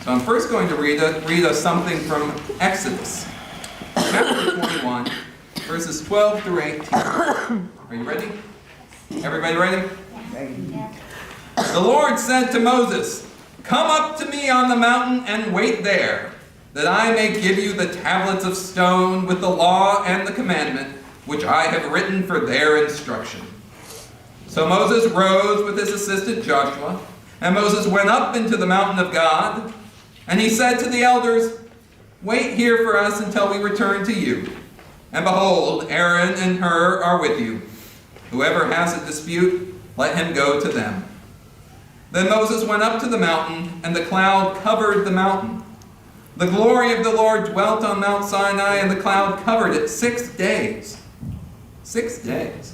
So I'm first going to read us something from Exodus, chapter 21, verses 12 through 18. Are you ready? Everybody ready? Yeah. The Lord said to Moses, "Come up to me on the mountain and wait there, that I may give you the tablets of stone with the law and the commandment, which I have written for their instruction." So Moses rose with his assistant Joshua, and Moses went up into the mountain of God, and he said to the elders, "Wait here for us until we return to you. And behold, Aaron and Hur are with you. Whoever has a dispute, let him go to them." Then Moses went up to the mountain, and the cloud covered the mountain. The glory of the Lord dwelt on Mount Sinai, and the cloud covered it 6 days. 6 days.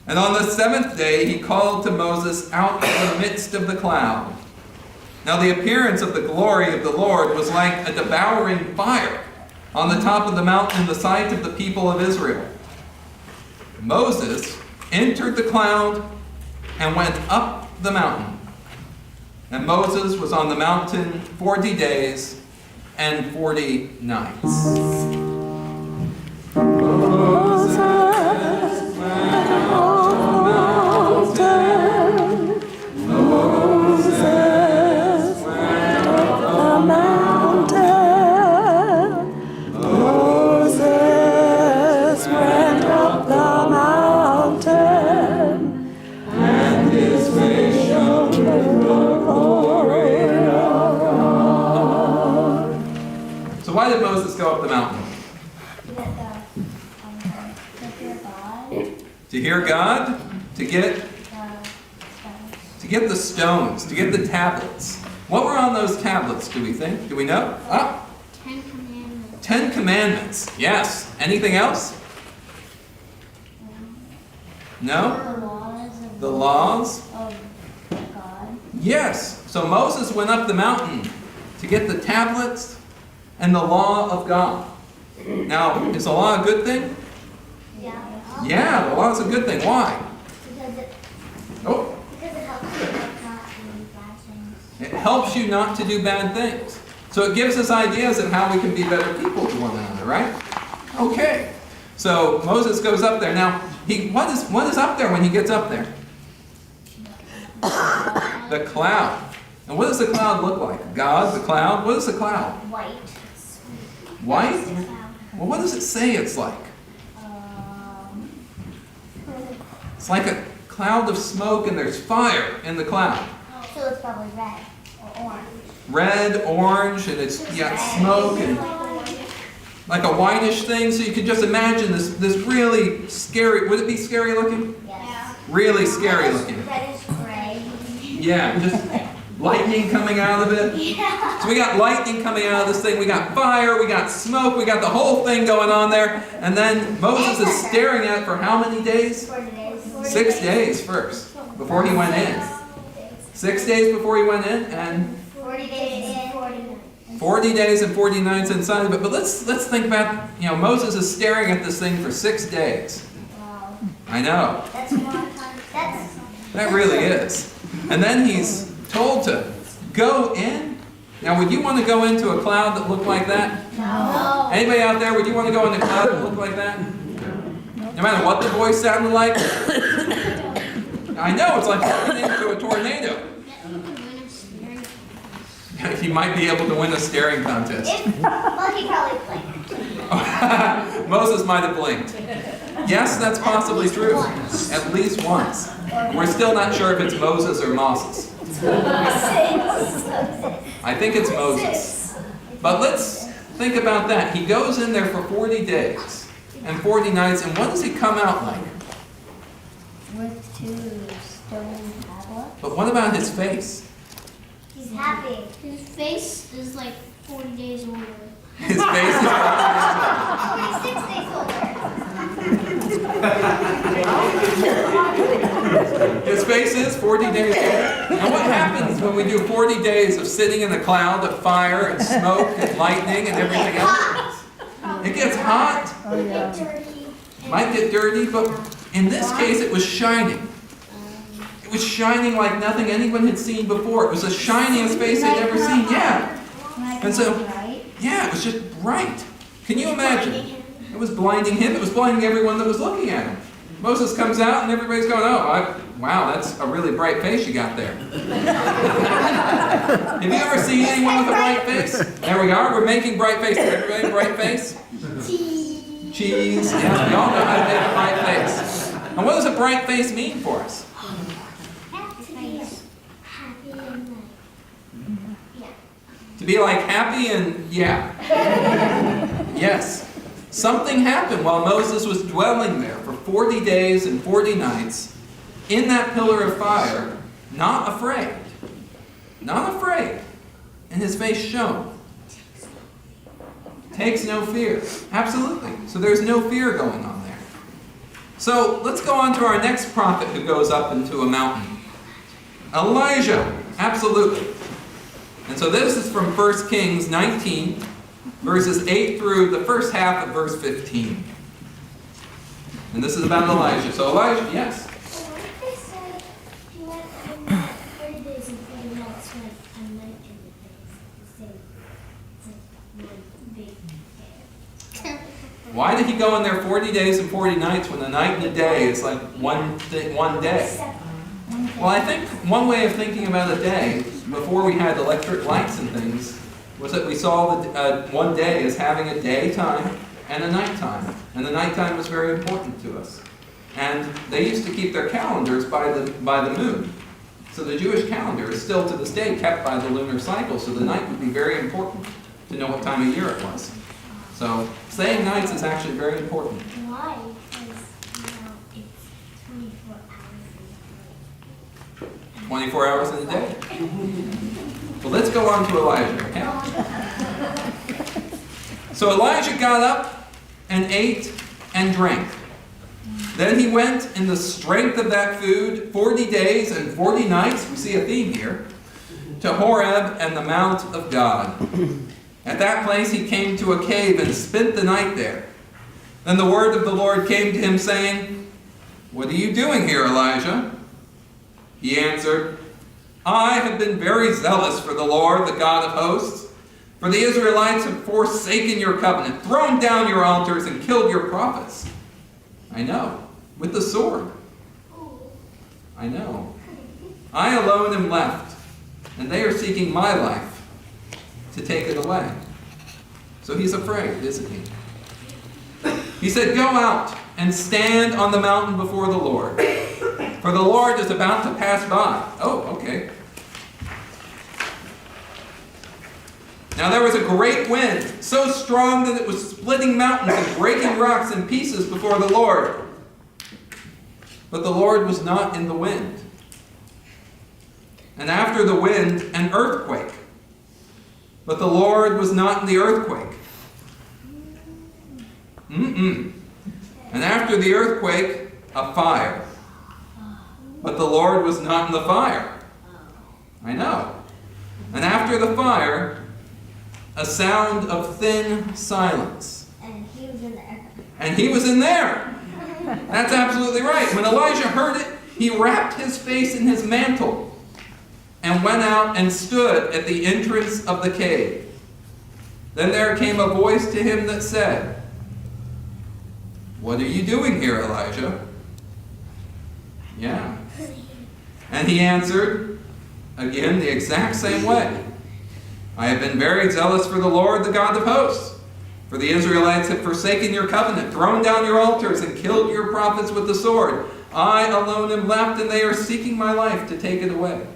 And on the 7th day he called to Moses out of the midst of the cloud. Now the appearance of the glory of the Lord was like a devouring fire on the top of the mountain in the sight of the people of Israel. Moses entered the cloud and went up the mountain. And Moses was on the mountain 40 days and 40 nights. Moses went up the mountain. Moses went up the mountain. Moses went up the mountain. And his face shone with the glory of God. So why did Moses go up the mountain? To hear God, to get the stones, to get the tablets. What were on those tablets, do we think? Do we know? 10 Commandments. 10 Commandments. Yes. Anything else? No? The laws of God. Yes. So Moses went up the mountain to get the tablets and the law of God. Now, is the law a good thing? Yeah. Yeah, the law is a good thing. Why? Because it helps you not to do bad things. It helps you not to do bad things. So it gives us ideas of how we can be better people to one another, right? Okay. So Moses goes up there. Now, what is up there when he gets up there? The cloud. And what does the cloud look like? God, the cloud? What is the cloud? White. White? Well, what does it say it's like? It's like a cloud of smoke and there's fire in the cloud. So it's probably red or orange. Red, orange, and it's got smoke and like a whitish thing. So you can just imagine this really scary. Would it be scary looking? Yes. Really scary looking. Reddish gray. Yeah, just lightning coming out of it. Yeah. So we got lightning coming out of this thing. We got fire. We got smoke. We got the whole thing going on there. And then Moses is staring at it for how many days? 40 days. 6 days first before he went in. 6 days before he went in, and 40 days and 40 nights. 40 days and 40 nights inside of it. But let's think about, Moses is staring at this thing for 6 days. Wow. I know. That's a long time. That really is. And then he's told to go in. Now, would you want to go into a cloud that looked like that? No. Anybody out there, would you want to go in a cloud that looked like that? No matter what the voice sounded like? I know, it's like going into a tornado. He might be able to win a staring contest. Well, he probably blinked. Moses might have blinked. Yes, that's possibly true. At least once. We're still not sure if it's Moses or Moses. I think it's Moses. But let's think about that. He goes in there for 40 days and 40 nights, and what does he come out like? With 2 stone tablets. But what about his face? He's happy. His face is like 40 days older. His face is Only 6 days older. His face is 40 days old. And what happens when we do 40 days of sitting in a cloud of fire and smoke and lightning and everything else? It gets hot. It gets dirty. Might get dirty, but in this case it was shining. It was shining like nothing anyone had seen before. It was the shiniest face they'd ever seen. Yeah. And so, yeah, it was just bright. Can you imagine? It was blinding him. It was blinding everyone that was looking at him. Moses comes out and everybody's going, oh, wow, that's a really bright face you got there. Have you ever seen anyone with a bright face? There we are. We're making bright faces. Everybody, bright face? Cheese. Yeah, we all know how to make a bright face. And what does a bright face mean for us? To be like happy and yeah. Yes. Something happened while Moses was dwelling there for 40 days and 40 nights in that pillar of fire, not afraid. Not afraid. And his face shone. Takes no fear. Absolutely. So there's no fear going on there. So let's go on to our next prophet who goes up into a mountain. Elijah. Absolutely. And so this is from 1 Kings 19, verses 8 through the first half of verse 15. And this is about Elijah. So Elijah, yes? What if they said he went 40 days and 40 nights went a night and a day? It's like one big day. Why did he go in there 40 days and 40 nights when a night and a day is like one day? Well, I think one way of thinking about a day, before we had electric lights and things, was that we saw one day as having a daytime and a nighttime. And the nighttime was very important to us. And they used to keep their calendars by the moon. So the Jewish calendar is still to this day kept by the lunar cycle, so the night would be very important to know what time of year it was. So saying nights is actually very important. Why? Because, it's 24 hours in 24 hours in a day. a day. Well, let's go on to Elijah, okay? So Elijah got up and ate and drank. Then he went in the strength of that food 40 days and 40 nights, we see a theme here, to Horeb and the Mount of God. At that place he came to a cave and spent the night there. Then the word of the Lord came to him, saying, "What are you doing here, Elijah?" He answered, "I have been very zealous for the Lord, the God of hosts. For the Israelites have forsaken your covenant, thrown down your altars, and killed your prophets. I know, with the sword. I know. I alone am left, and they are seeking my life to take it away." So he's afraid, isn't he? He said, "Go out and stand on the mountain before the Lord, for the Lord is about to pass by." Oh, okay. Now there was a great wind, so strong that it was splitting mountains and breaking rocks in pieces before the Lord. But the Lord was not in the wind. And after the wind, an earthquake. But the Lord was not in the earthquake. And after the earthquake, a fire. But the Lord was not in the fire. I know. And after the fire, a sound of thin silence. And he was in there. And he was in there. That's absolutely right. When Elijah heard it, he wrapped his face in his mantle and went out and stood at the entrance of the cave. Then there came a voice to him that said, "What are you doing here, Elijah?" Yeah. And he answered, again, the exact same way. "I have been very zealous for the Lord, the God of hosts. For the Israelites have forsaken your covenant, thrown down your altars, and killed your prophets with the sword. I alone am left, and they are seeking my life to take it away."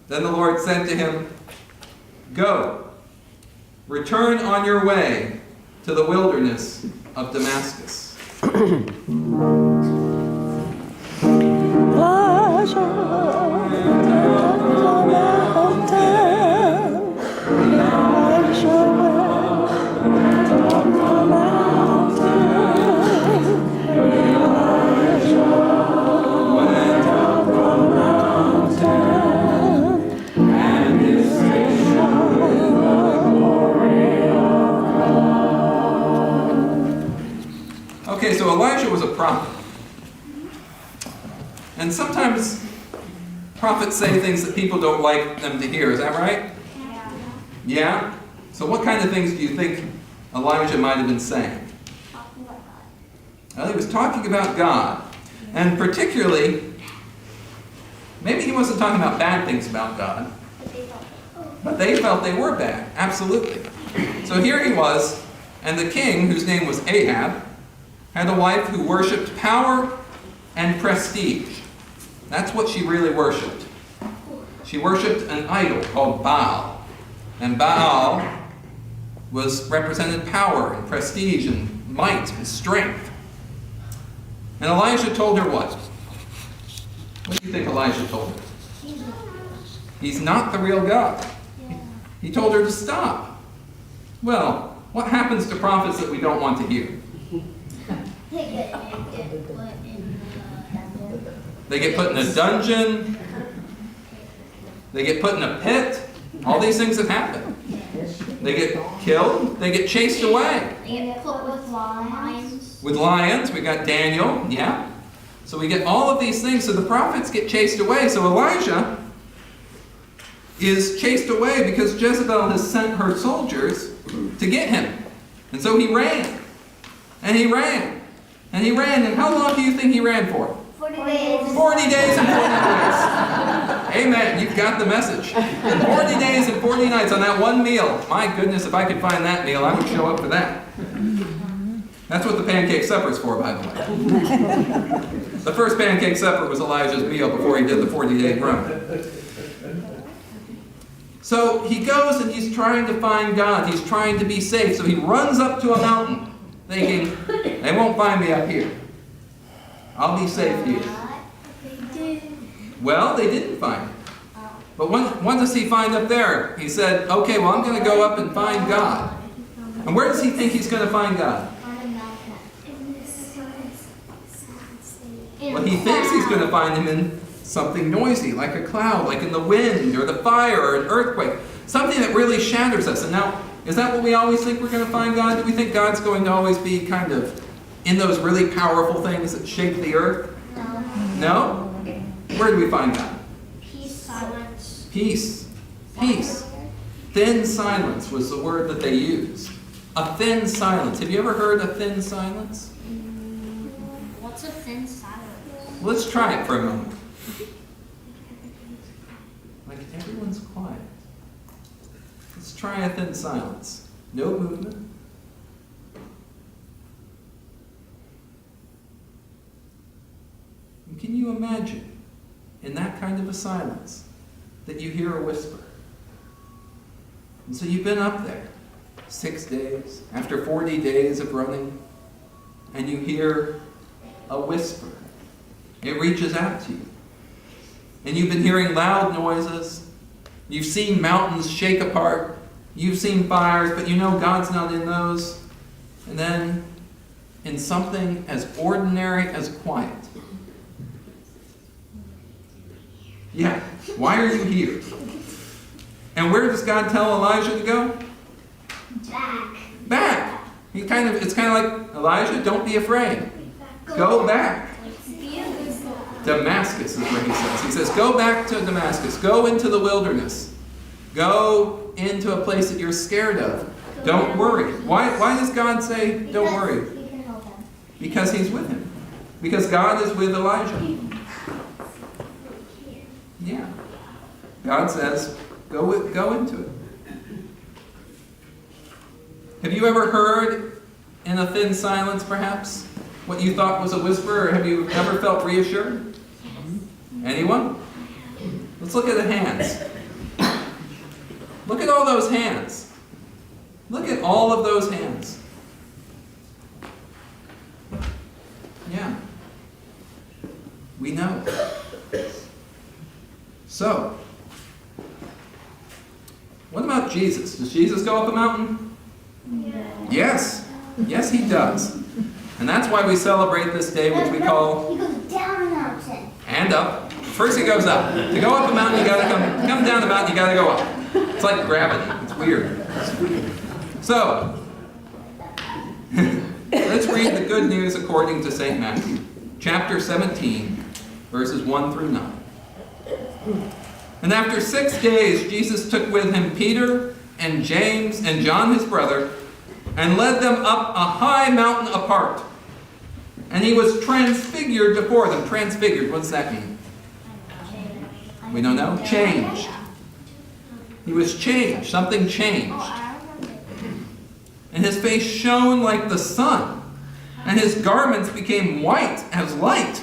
Then the Lord said to him, "Go, return on your way to the wilderness of Damascus." Okay, so Elijah was a prophet. And sometimes prophets say things that people don't like them to hear. Is that right? Yeah? So what kind of things do you think Elijah might have been saying? Well, he was talking about God. And particularly, maybe he wasn't talking about bad things about God, but they felt they were bad. Absolutely. So here he was, and the king, whose name was Ahab, had a wife who worshipped power and prestige. That's what she really worshipped. She worshipped an idol called Baal. And Baal represented power and prestige and might and strength. And Elijah told her what? What do you think Elijah told her? He's not the real God. He told her to stop. Well, what happens to prophets that we don't want to hear? They get put in a dungeon. They get put in a pit. All these things have happened. They get killed. They get chased away. They get put with lions. With lions. We got Daniel. Yeah. So we get all of these things. So the prophets get chased away. So Elijah is chased away because Jezebel has sent her soldiers to get him. And so he ran. And he ran. And he ran. And how long do you think he ran for? 40 days. 40 days and 40 nights. Amen. You've got the message. 40 days and 40 nights on that one meal. My goodness, if I could find that meal, I would show up for that. That's what the pancake supper is for, by the way. The first pancake supper was Elijah's meal before he did the 40-day run. So he goes and he's trying to find God. He's trying to be safe. So he runs up to a mountain thinking, they won't find me up here. I'll be safe here. Well, they didn't find him. But what does he find up there? He said, okay, well, I'm going to go up and find God. And where does he think he's going to find God? Well, he thinks he's going to find him in something noisy, like a cloud, like in the wind, or the fire, or an earthquake. Something that really shatters us. And now, is that what we always think we're going to find God? Do we think God's going to always be kind of in those really powerful things that shake the earth? No? Where do we find God? Peace, silence. Peace. Peace. Thin silence was the word that they used. A thin silence. Have you ever heard a thin silence? What's a thin silence? Let's try it for a moment. Like everyone's quiet. Let's try a thin silence. No movement. And can you imagine, in that kind of a silence, that you hear a whisper? And so you've been up there 6 days, after 40 days of running, and you hear a whisper. It reaches out to you. And you've been hearing loud noises. You've seen mountains shake apart. You've seen fires, but you know God's not in those. And then, in something as ordinary as quiet. Yeah, why are you here? And where does God tell Elijah to go? Back. Back. It's kind of like, Elijah, don't be afraid. Go back. Damascus is where he says. He says, go back to Damascus. Go into the wilderness. Go into a place that you're scared of. Don't worry. Why does God say, don't worry? Because he's with him. Because God is with Elijah. Yeah. God says, go into it. Have you ever heard in a thin silence, perhaps, what you thought was a whisper, or have you ever felt reassured? Anyone? Let's look at the hands. Look at all those hands. Look at all of those hands. Yeah. We know. So, what about Jesus? Does Jesus go up a mountain? Yes. Yes, he does. And that's why we celebrate this day, which we call... He goes down a mountain. And up. First he goes up. To go up a mountain, you gotta come down the mountain, you gotta go up. It's like gravity. It's weird. So, let's read the good news according to St. Matthew, chapter 17, verses 1 through 9. And after 6 days, Jesus took with him Peter and James and John his brother, and led them up a high mountain apart. And he was transfigured before them. Transfigured, what does that mean? We don't know. Changed. He was changed. Something changed. And his face shone like the sun, and his garments became white as light.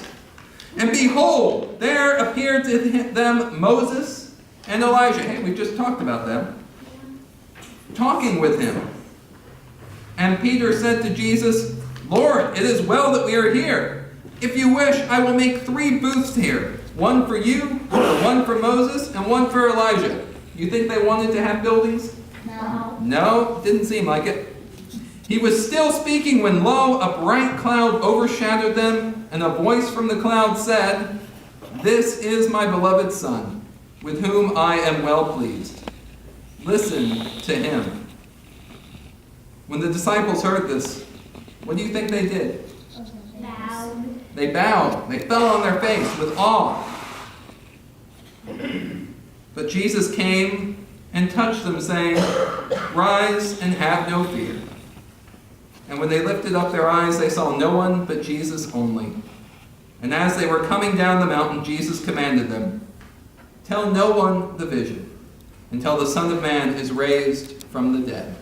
And behold, there appeared to them Moses and Elijah. Hey, we just talked about them. Talking with him. And Peter said to Jesus, Lord, it is well that we are here. If you wish, I will make 3 booths here. One for you, one for Moses, and one for Elijah. You think they wanted to have buildings? No. No, didn't seem like it. He was still speaking when, lo, a bright cloud overshadowed them, and a voice from the cloud said, This is my beloved Son, with whom I am well pleased. Listen to him. When the disciples heard this, what do you think they did? Bowed. They bowed. They fell on their face with awe. But Jesus came and touched them, saying, Rise and have no fear. And when they lifted up their eyes, they saw no one but Jesus only. And as they were coming down the mountain, Jesus commanded them, Tell no one the vision, until the Son of Man is raised from the dead.